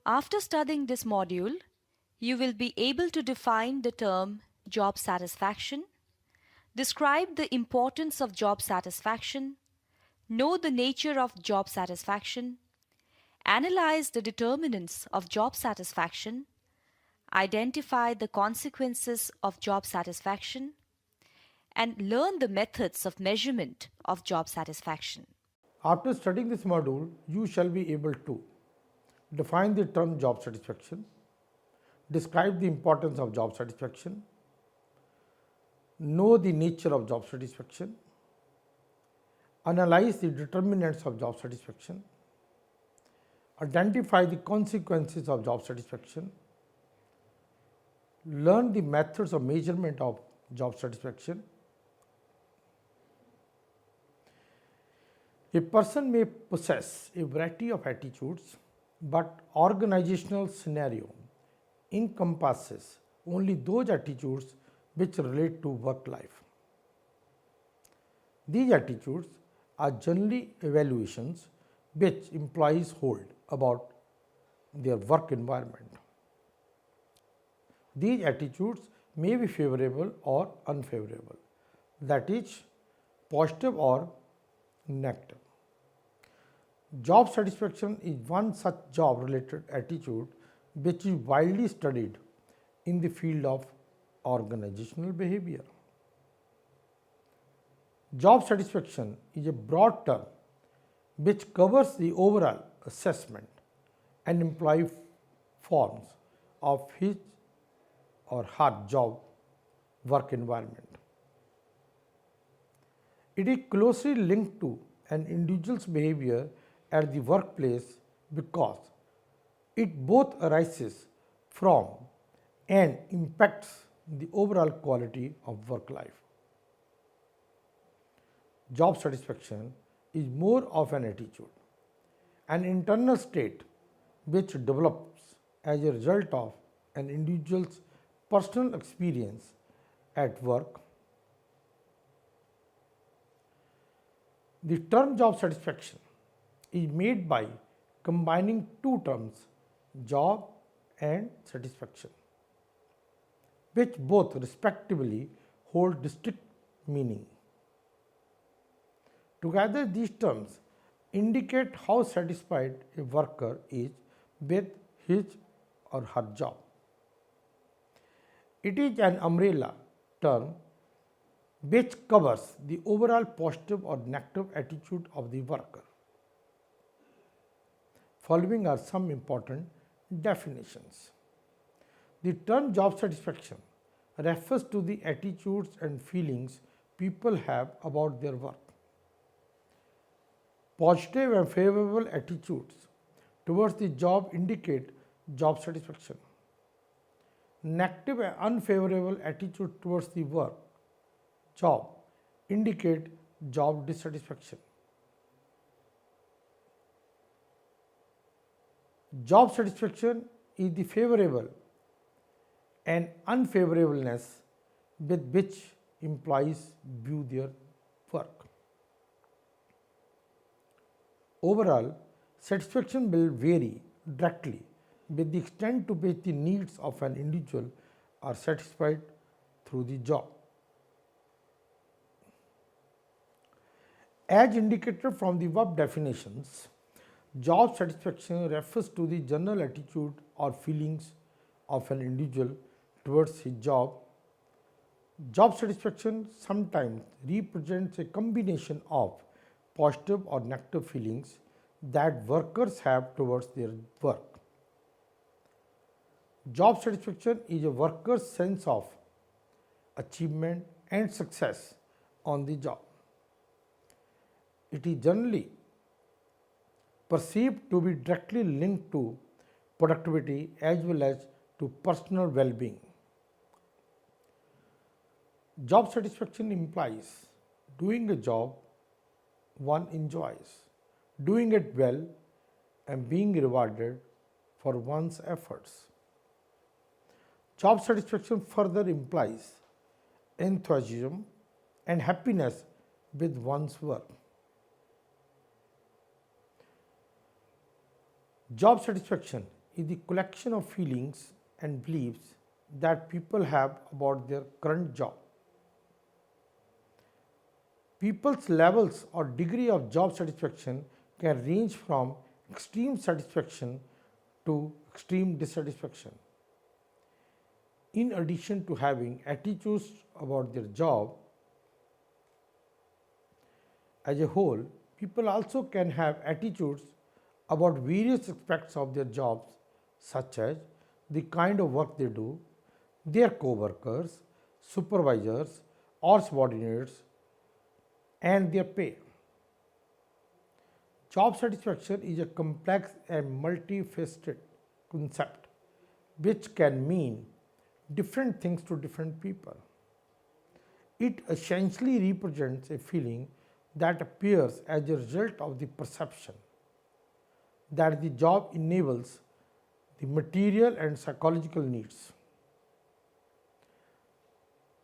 After studying this module, you will be able to define the term job satisfaction, describe the importance of job satisfaction, know the nature of job satisfaction, analyze the determinants of job satisfaction, identify the consequences of job satisfaction, and learn the methods of measurement of job satisfaction. After studying this module, you shall be able to define the term job satisfaction, describe the importance of job satisfaction, know the nature of job satisfaction, analyze the determinants of job satisfaction, identify the consequences of job satisfaction, learn the methods of measurement of job satisfaction. A person may possess a variety of attitudes, but organizational scenario encompasses only those attitudes which relate to work life. These attitudes are generally evaluations which employees hold about their work environment. These attitudes may be favorable or unfavorable, that is, positive or negative. Job satisfaction is one such job related attitude which is widely studied in the field of organizational behavior. Job satisfaction is a broad term which covers the overall assessment an employee forms of his or her job work environment. It is closely linked to an individual's behavior at the workplace because it both arises from and impacts the overall quality of work life. Job satisfaction is more of an attitude, an internal state which develops as a result of an individual's personal experience at work. The term job satisfaction is made by combining two terms, job and satisfaction, which both respectively hold distinct meaning. Together, these terms indicate how satisfied a worker is with his or her job. It is an umbrella term which covers the overall positive or negative attitude of the worker. Following are some important definitions. The term job satisfaction refers to the attitudes and feelings people have about their work. Positive and favorable attitudes towards the job indicate job satisfaction. Negative and unfavorable attitude towards the work job indicate job dissatisfaction. Job satisfaction is the favorable and unfavorableness with which employees view their work. Overall, satisfaction will vary directly with the extent to which the needs of an individual are satisfied through the job. As indicated from the above definitions, job satisfaction refers to the general attitude or feelings of an individual towards his job. Job satisfaction sometimes represents a combination of positive or negative feelings that workers have towards their work. Job satisfaction is a worker's sense of achievement and success on the job. It is generally perceived to be directly linked to productivity as well as to personal well-being. Job satisfaction implies doing a job one enjoys, doing it well, and being rewarded for one's efforts. Job satisfaction further implies enthusiasm and happiness with one's work. Job satisfaction is the collection of feelings and beliefs that people have about their current job. People's levels or degree of job satisfaction can range from extreme satisfaction to extreme dissatisfaction. In addition to having attitudes about their job as a whole, people also can have attitudes about various aspects of their jobs, such as the kind of work they do, their co-workers, supervisors or subordinates, and their pay. Job satisfaction is a complex and multifaceted concept which can mean different things to different people. It essentially represents a feeling that appears as a result of the perception that the job enables the material and psychological needs.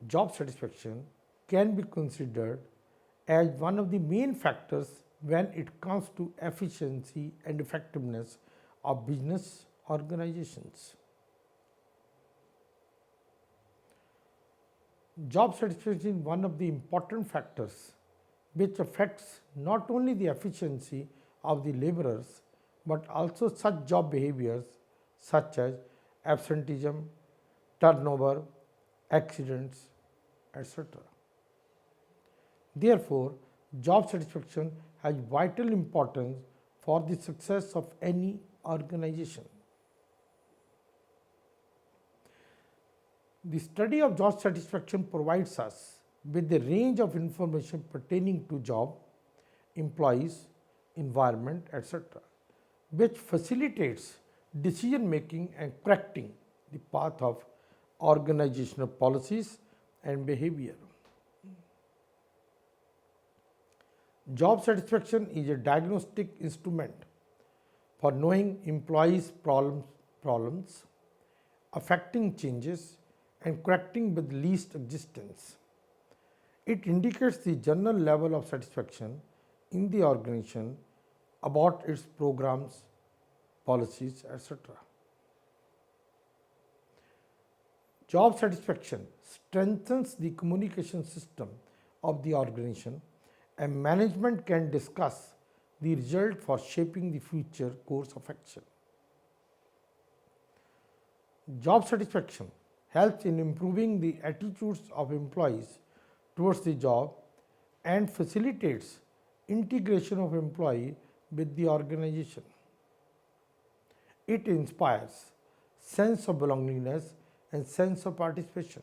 Job satisfaction can be considered as one of the main factors when it comes to efficiency and effectiveness of business organizations. Job satisfaction is one of the important factors which affects not only the efficiency of the laborers but also such job behaviors such as absenteeism, turnover, accidents, etc. Therefore, job satisfaction has vital importance for the success of any organization. The study of job satisfaction provides us with a range of information pertaining to job, employees, environment, etc., which facilitates decision making and correcting the path of organizational policies and behavior. Job satisfaction is a diagnostic instrument for knowing employees' problems, affecting changes, and correcting with least existence. It indicates the general level of satisfaction in the organization about its programs, policies, etc. Job satisfaction strengthens the communication system of the organization, and management can discuss the result for shaping the future course of action. Job satisfaction helps in improving the attitudes of employees towards the job and facilitates integration of employee with the organization. It inspires sense of belongingness and sense of participation,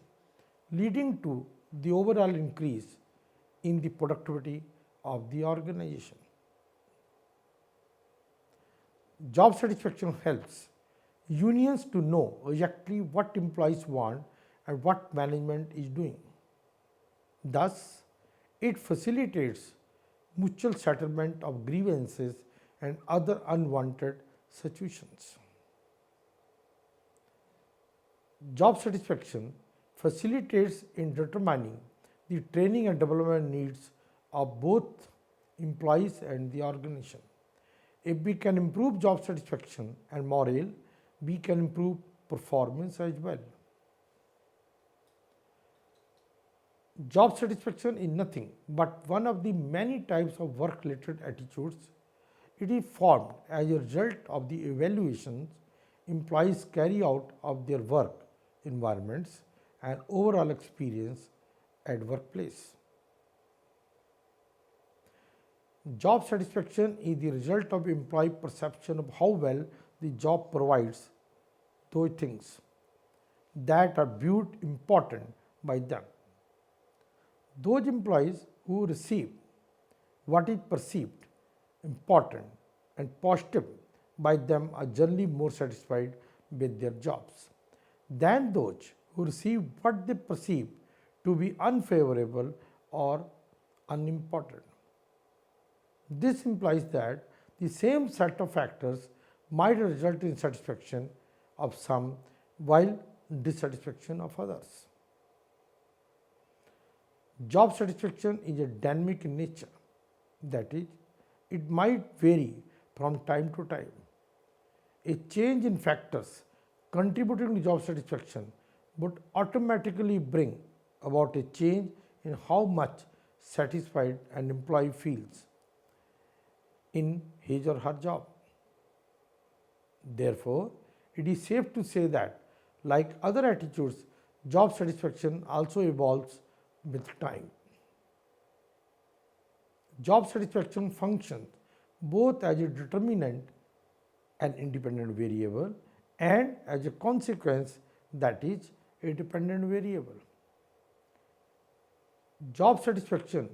leading to the overall increase in the productivity of the organization. Job satisfaction helps unions to know exactly what employees want and what management is doing. Thus, it facilitates mutual settlement of grievances and other unwanted situations. Job satisfaction facilitates in determining the training and development needs of both employees and the organization. If we can improve job satisfaction and morale, we can improve performance as well. Job satisfaction is nothing but one of the many types of work-related attitudes. It is formed as a result of the evaluations employees carry out of their work environments and overall experience at workplace. Job satisfaction is the result of employee perception of how well the job provides those things that are viewed important by them. Those employees who receive what is perceived important and positive by them are generally more satisfied with their jobs than those who receive what they perceive to be unfavorable or unimportant. This implies that the same set of factors might result in satisfaction of some while dissatisfaction of others. Job satisfaction is a dynamic in nature, that is, it might vary from time to time. A change in factors contributing to job satisfaction would automatically bring about a change in how much satisfied an employee feels in his or her job. Therefore, it is safe to say that, like other attitudes, job satisfaction also evolves with time. Job satisfaction functions both as a determinant, an independent variable, and as a consequence, that is a dependent variable. Job satisfaction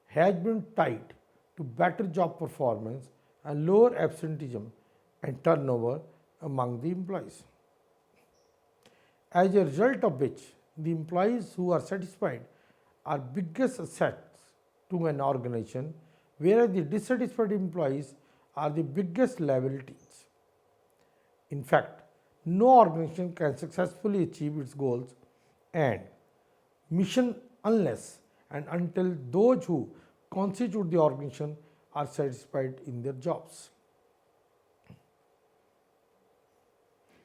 has been tied to better job performance and lower absenteeism and turnover among the employees. As a result of which, the employees who are satisfied are biggest assets to an organization, whereas the dissatisfied employees are the biggest liabilities. In fact, no organization can successfully achieve its goals and mission unless and until those who constitute the organization are satisfied in their jobs.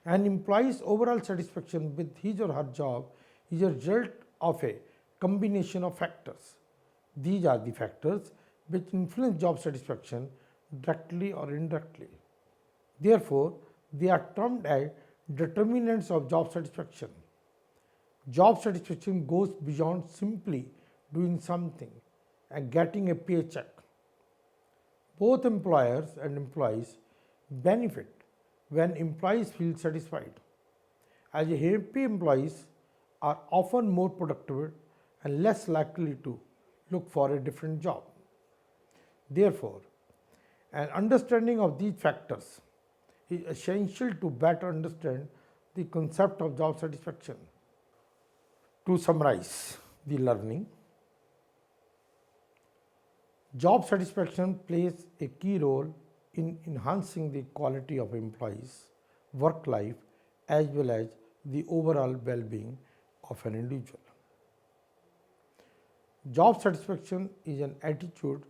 An employee's overall satisfaction with his or her job is a result of a combination of factors. These are the factors which influence job satisfaction directly or indirectly. Therefore, they are termed as determinants of job satisfaction. Job satisfaction goes beyond simply doing something and getting a paycheck. Both employers and employees benefit when employees feel satisfied. As a happy employees are often more productive and less likely to look for a different job. Therefore, an understanding of these factors is essential to better understand the concept of job satisfaction. To summarize the learning, job satisfaction plays a key role in enhancing the quality of employees' work life as well as the overall well-being of an individual. Job satisfaction is an attitude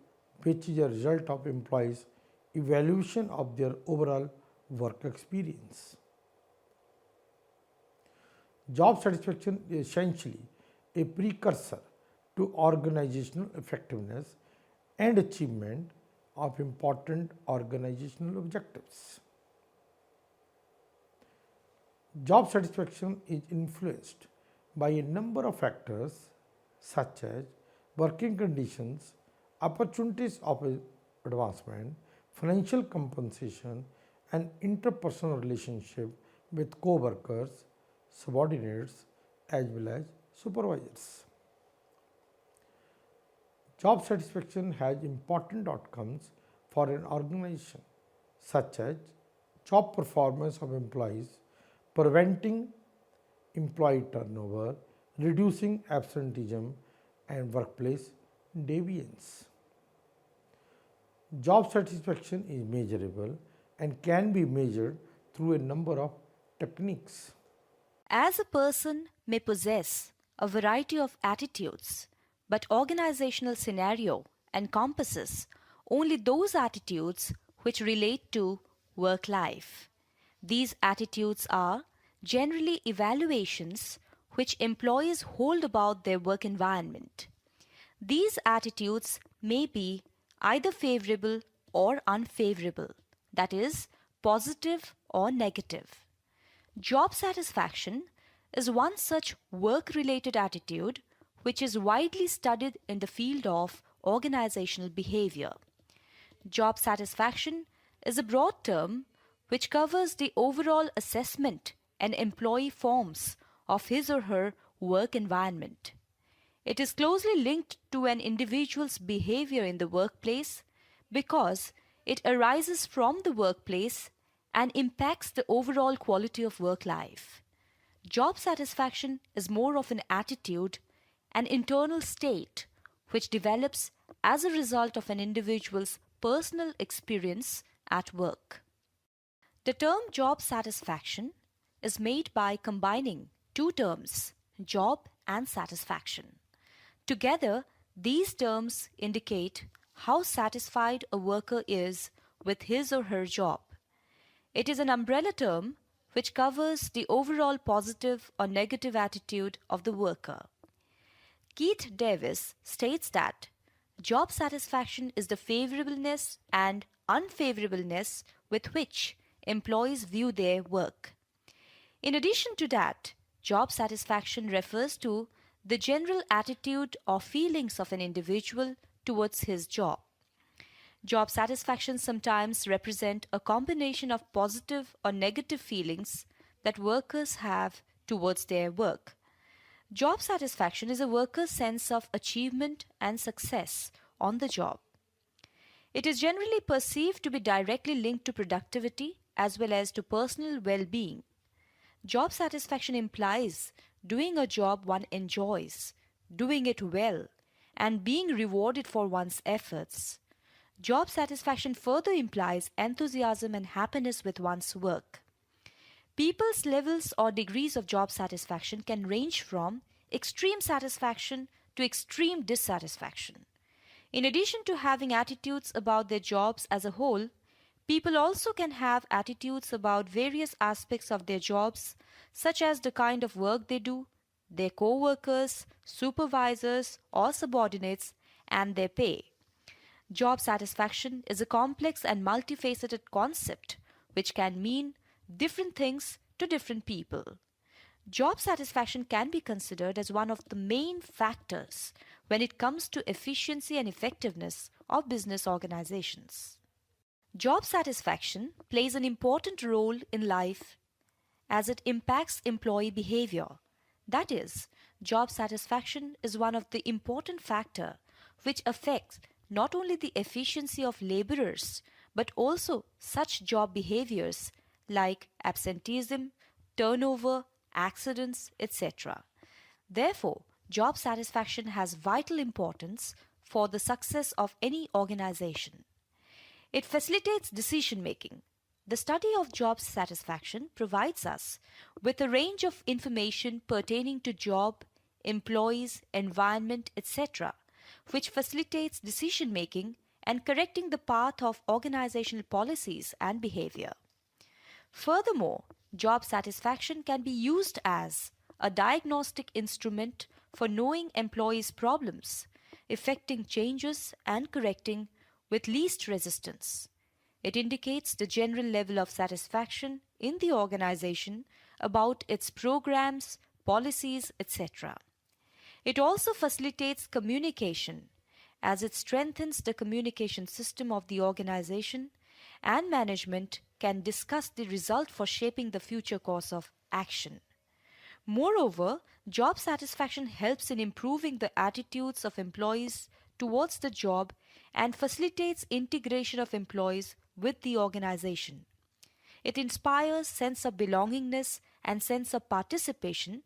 which is a result of employees' evaluation of their overall work experience. Job satisfaction is essentially a precursor to organizational effectiveness and achievement of important organizational objectives. Job satisfaction is influenced by a number of factors such as working conditions, opportunities of advancement, financial compensation, and interpersonal relationship with co-workers, subordinates, as well as supervisors. Job satisfaction has important outcomes for an organization, such as job performance of employees, preventing employee turnover, reducing absenteeism, and workplace deviance. Job satisfaction is measurable and can be measured through a number of techniques. As a person may possess a variety of attitudes, but organizational scenario encompasses only those attitudes which relate to work life. These attitudes are generally evaluations which employees hold about their work environment. These attitudes may be either favorable or unfavorable, that is, positive or negative. Job satisfaction is one such work-related attitude which is widely studied in the field of organizational behavior. Job satisfaction is a broad term which covers the overall assessment an employee forms of his or her work environment. It is closely linked to an individual's behavior in the workplace because it arises from the workplace and impacts the overall quality of work life. Job satisfaction is more of an attitude, an internal state, which develops as a result of an individual's personal experience at work. The term job satisfaction is made by combining two terms, job and satisfaction. Together, these terms indicate how satisfied a worker is with his or her job. It is an umbrella term which covers the overall positive or negative attitude of the worker. Keith Davis states that job satisfaction is the favorableness and unfavorableness with which employees view their work. In addition to that, job satisfaction refers to the general attitude or feelings of an individual towards his job. Job satisfaction sometimes represent a combination of positive or negative feelings that workers have towards their work. Job satisfaction is a worker's sense of achievement and success on the job. It is generally perceived to be directly linked to productivity as well as to personal well-being. Job satisfaction implies doing a job one enjoys, doing it well, and being rewarded for one's efforts. Job satisfaction further implies enthusiasm and happiness with one's work. People's levels or degrees of job satisfaction can range from extreme satisfaction to extreme dissatisfaction. In addition to having attitudes about their jobs as a whole, people also can have attitudes about various aspects of their jobs, such as the kind of work they do, their co-workers, supervisors or subordinates, and their pay. Job satisfaction is a complex and multifaceted concept which can mean different things to different people. Job satisfaction can be considered as one of the main factors when it comes to efficiency and effectiveness of business organizations. Job satisfaction plays an important role in life as it impacts employee behavior. That is, job satisfaction is one of the important factors which affects not only the efficiency of laborers but also such job behaviors like absenteeism, turnover, accidents, etc. Therefore, job satisfaction has vital importance for the success of any organization. It facilitates decision making. The study of job satisfaction provides us with a range of information pertaining to job, employees, environment, etc., which facilitates decision making and correcting the path of organizational policies and behavior. Furthermore, job satisfaction can be used as a diagnostic instrument for knowing employees' problems, effecting changes and correcting with least resistance. It indicates the general level of satisfaction in the organization about its programs, policies, etc. It also facilitates communication as it strengthens the communication system of the organization, and management can discuss the result for shaping the future course of action. Moreover, job satisfaction helps in improving the attitudes of employees towards the job and facilitates integration of employees with the organization. It inspires sense of belongingness and sense of participation,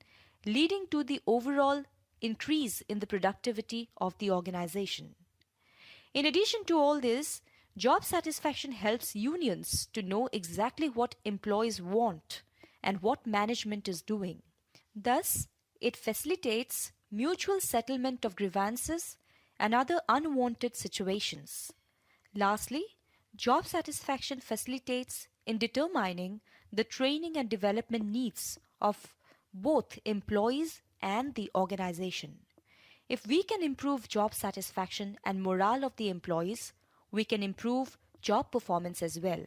leading to the overall increase in the productivity of the organization. In addition to all this, job satisfaction helps unions to know exactly what employees want and what management is doing. Thus, it facilitates mutual settlement of grievances and other unwanted situations. Lastly, job satisfaction facilitates in determining the training and development needs of both employees and the organization. If we can improve job satisfaction and morale of the employees, we can improve job performance as well.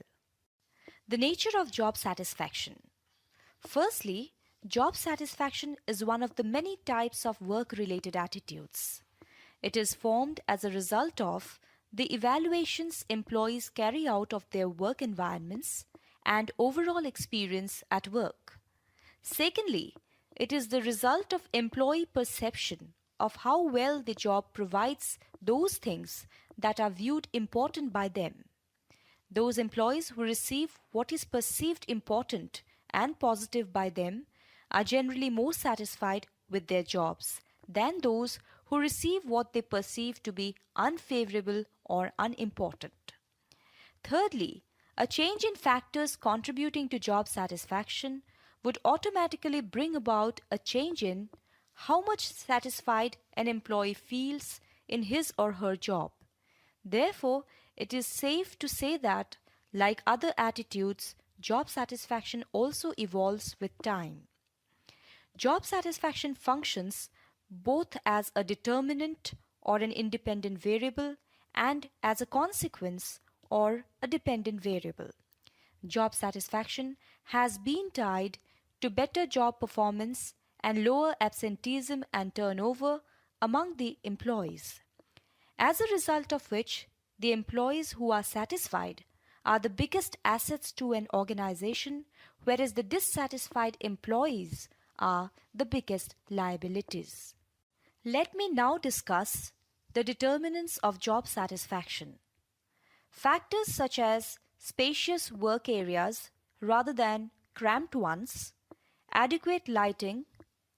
The nature of job satisfaction. Firstly, job satisfaction is one of the many types of work-related attitudes. It is formed as a result of the evaluations employees carry out of their work environments and overall experience at work. Secondly, it is the result of employee perception of how well the job provides those things that are viewed important by them. Those employees who receive what is perceived important and positive by them are generally more satisfied with their jobs than those who receive what they perceive to be unfavorable or unimportant. Thirdly, a change in factors contributing to job satisfaction would automatically bring about a change in how much satisfied an employee feels in his or her job. Therefore, it is safe to say that, like other attitudes, job satisfaction also evolves with time. Job satisfaction functions both as a determinant or an independent variable and as a consequence or a dependent variable. Job satisfaction has been tied to better job performance and lower absenteeism and turnover among the employees. As a result of which, the employees who are satisfied are the biggest assets to an organization, whereas the dissatisfied employees are the biggest liabilities. Let me now discuss the determinants of job satisfaction. Factors such as spacious work areas rather than cramped ones, adequate lighting,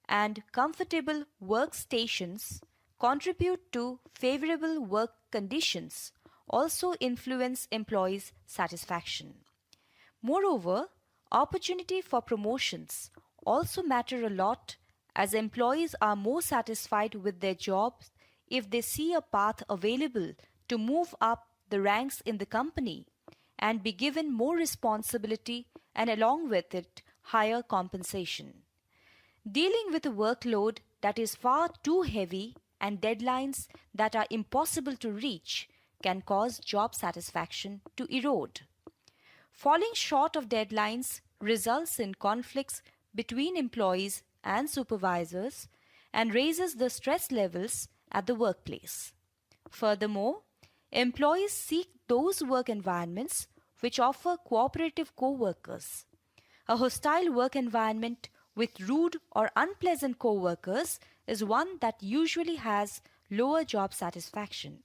and comfortable workstations contribute to favorable work conditions, also influence employees' satisfaction. Moreover, opportunity for promotions also matter a lot, as employees are more satisfied with their jobs if they see a path available to move up the ranks in the company and be given more responsibility and along with it higher compensation. Dealing with a workload that is far too heavy and deadlines that are impossible to reach can cause job satisfaction to erode. Falling short of deadlines results in conflicts between employees and supervisors and raises the stress levels at the workplace. Furthermore, employees seek those work environments which offer cooperative co-workers. A hostile work environment with rude or unpleasant co-workers is one that usually has lower job satisfaction.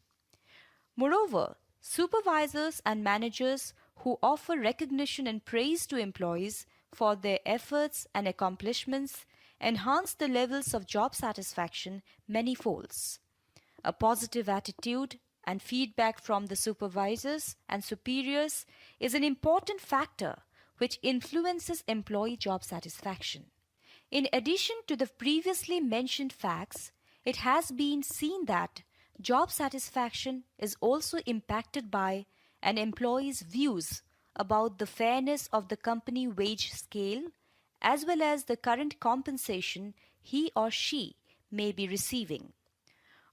Moreover, supervisors and managers who offer recognition and praise to employees for their efforts and accomplishments enhance the levels of job satisfaction many folds. A positive attitude and feedback from the supervisors and superiors is an important factor which influences employee job satisfaction. In addition to the previously mentioned facts, it has been seen that job satisfaction is also impacted by an employee's views about the fairness of the company wage scale as well as the current compensation he or she may be receiving.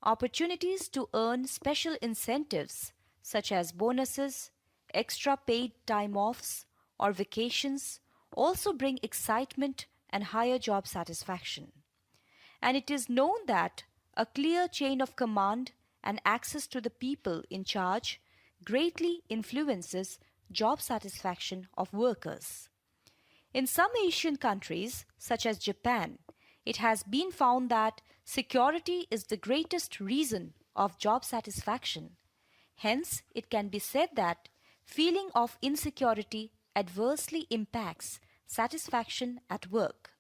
Opportunities to earn special incentives such as bonuses, extra paid time offs, or vacations also bring excitement and higher job satisfaction. And it is known that a clear chain of command and access to the people in charge greatly influences job satisfaction of workers. In some Asian countries, such as Japan, it has been found that security is the greatest reason of job satisfaction. Hence, it can be said that feeling of insecurity adversely impacts satisfaction at work.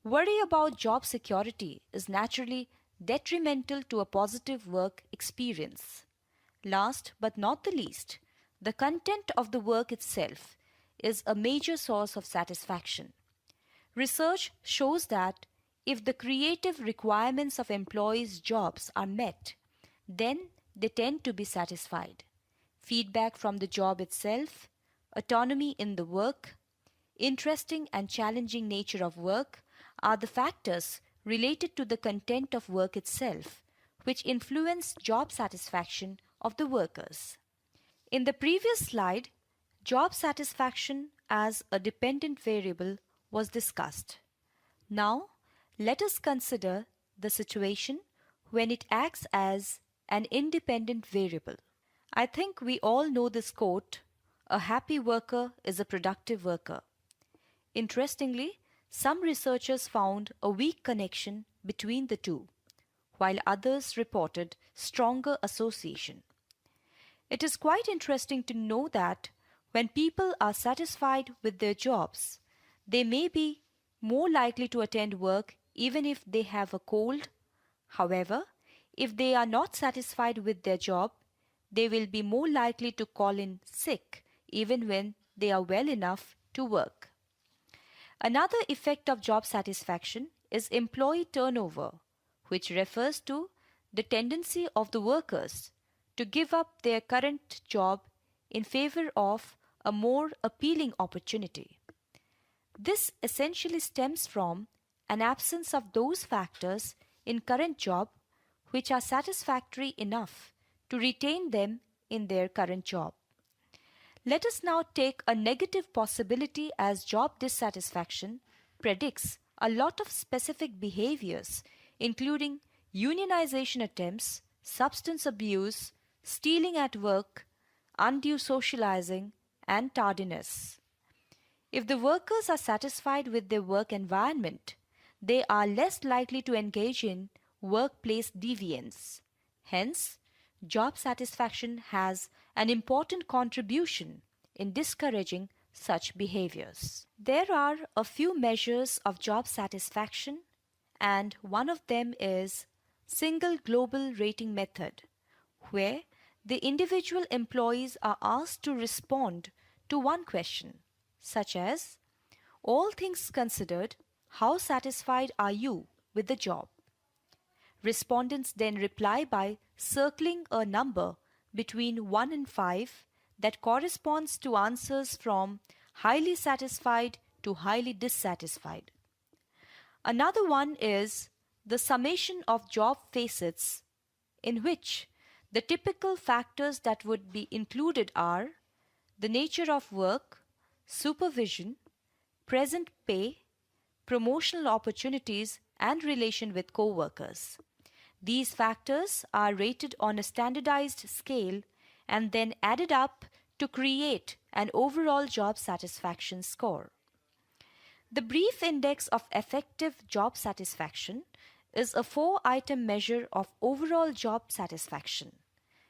Worry about job security is naturally detrimental to a positive work experience. Last but not the least, the content of the work itself is a major source of satisfaction. Research shows that if the creative requirements of employees' jobs are met, then they tend to be satisfied. Feedback from the job itself, autonomy in the work, interesting and challenging nature of work are the factors related to the content of work itself, which influence job satisfaction of the workers. In the previous slide, job satisfaction as a dependent variable was discussed. Now, let us consider the situation when it acts as an independent variable. I think we all know this quote, "A happy worker is a productive worker." Interestingly, some researchers found a weak connection between the two, while others reported stronger association. It is quite interesting to know that when people are satisfied with their jobs, they may be more likely to attend work even if they have a cold. However, if they are not satisfied with their job, they will be more likely to call in sick even when they are well enough to work. Another effect of job satisfaction is employee turnover, which refers to the tendency of the workers to give up their current job in favor of a more appealing opportunity. This essentially stems from an absence of those factors in current job which are satisfactory enough to retain them in their current job. Let us now take a negative possibility as job dissatisfaction predicts a lot of specific behaviors, including unionization attempts, substance abuse, stealing at work, undue socializing, and tardiness. If the workers are satisfied with their work environment, they are less likely to engage in workplace deviance. Hence, job satisfaction has an important contribution in discouraging such behaviors. There are a few measures of job satisfaction, and one of them is single global rating method, where the individual employees are asked to respond to one question, such as, all things considered, how satisfied are you with the job? Respondents then reply by circling a number between 1 and 5 that corresponds to answers from highly satisfied to highly dissatisfied. Another one is the summation of job facets, in which the typical factors that would be included are the nature of work, supervision, present pay, promotional opportunities, and relation with co-workers. These factors are rated on a standardized scale and then added up to create an overall job satisfaction score. The brief index of effective job satisfaction is a 4-item measure of overall job satisfaction.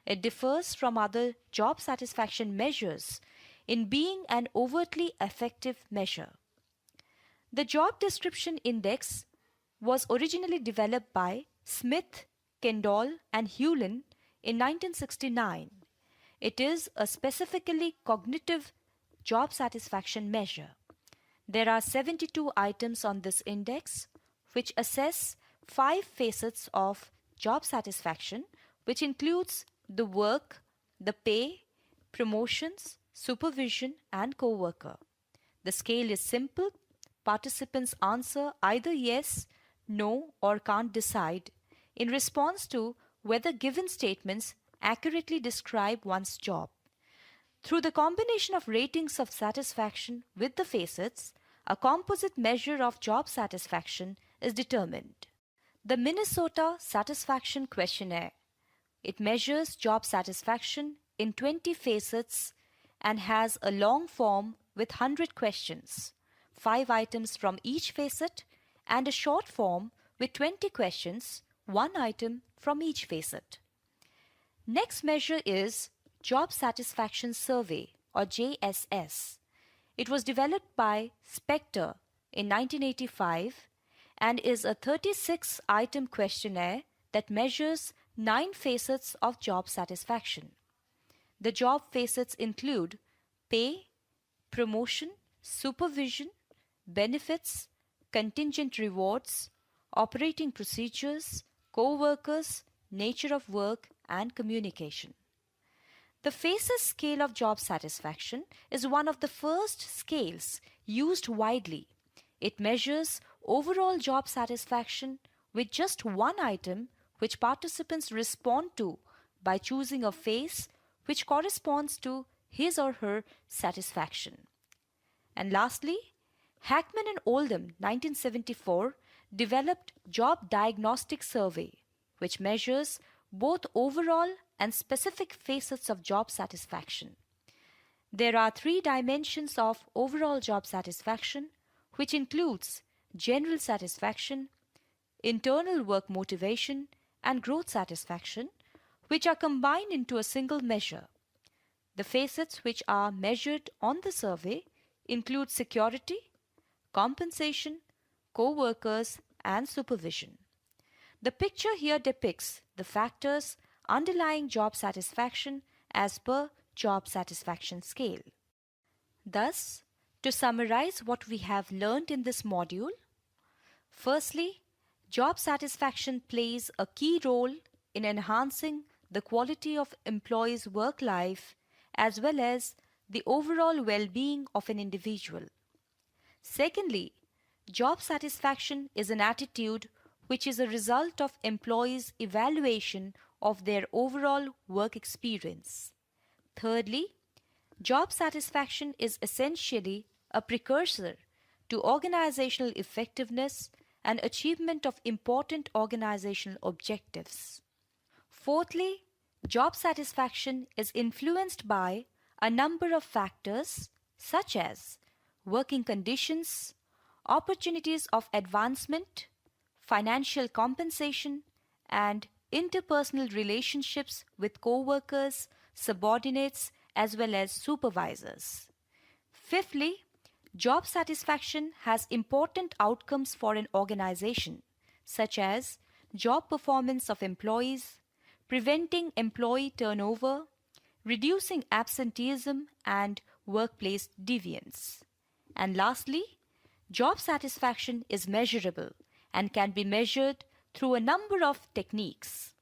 It differs from other job satisfaction measures in being an overtly effective measure. The Job Description Index was originally developed by Smith, Kendall, and Hewlin in 1969. It is a specifically cognitive job satisfaction measure. There are 72 items on this index, which assess 5 facets of job satisfaction, which includes the work, the pay, promotions, supervision, and co-worker. The scale is simple. Participants answer either yes, no, or can't decide in response to whether given statements accurately describe one's job. Through the combination of ratings of satisfaction with the facets, a composite measure of job satisfaction is determined. The Minnesota Satisfaction Questionnaire. It measures job satisfaction in 20 facets and has a long form with 100 questions, 5 items from each facet, and a short form with 20 questions, 1 item from each facet. Next measure is Job Satisfaction Survey, or JSS. It was developed by Spector in 1985 and is a 36-item questionnaire that measures 9 facets of job satisfaction. The job facets include pay, promotion, supervision, benefits, contingent rewards, operating procedures, co-workers, nature of work, and communication. The FACES scale of job satisfaction is one of the first scales used widely. It measures overall job satisfaction with just one item which participants respond to by choosing a face which corresponds to his or her satisfaction. And lastly, Hackman and Oldham 1974 developed Job Diagnostic Survey, which measures both overall and specific facets of job satisfaction. There are 3 dimensions of overall job satisfaction, which includes general satisfaction, internal work motivation, and growth satisfaction, which are combined into a single measure. The facets which are measured on the survey include security, compensation, co-workers, and supervision. The picture here depicts the factors underlying job satisfaction as per job satisfaction scale. Thus, to summarize what we have learned in this module, firstly, job satisfaction plays a key role in enhancing the quality of employees' work life as well as the overall well-being of an individual. Secondly, job satisfaction is an attitude which is a result of employees' evaluation of their overall work experience. Thirdly, job satisfaction is essentially a precursor to organizational effectiveness and achievement of important organizational objectives. Fourthly, job satisfaction is influenced by a number of factors such as working conditions, opportunities of advancement, financial compensation, and interpersonal relationships with co-workers, subordinates, as well as supervisors. Fifthly, job satisfaction has important outcomes for an organization, such as job performance of employees, preventing employee turnover, reducing absenteeism and workplace deviance. And lastly, job satisfaction is measurable and can be measured through a number of techniques.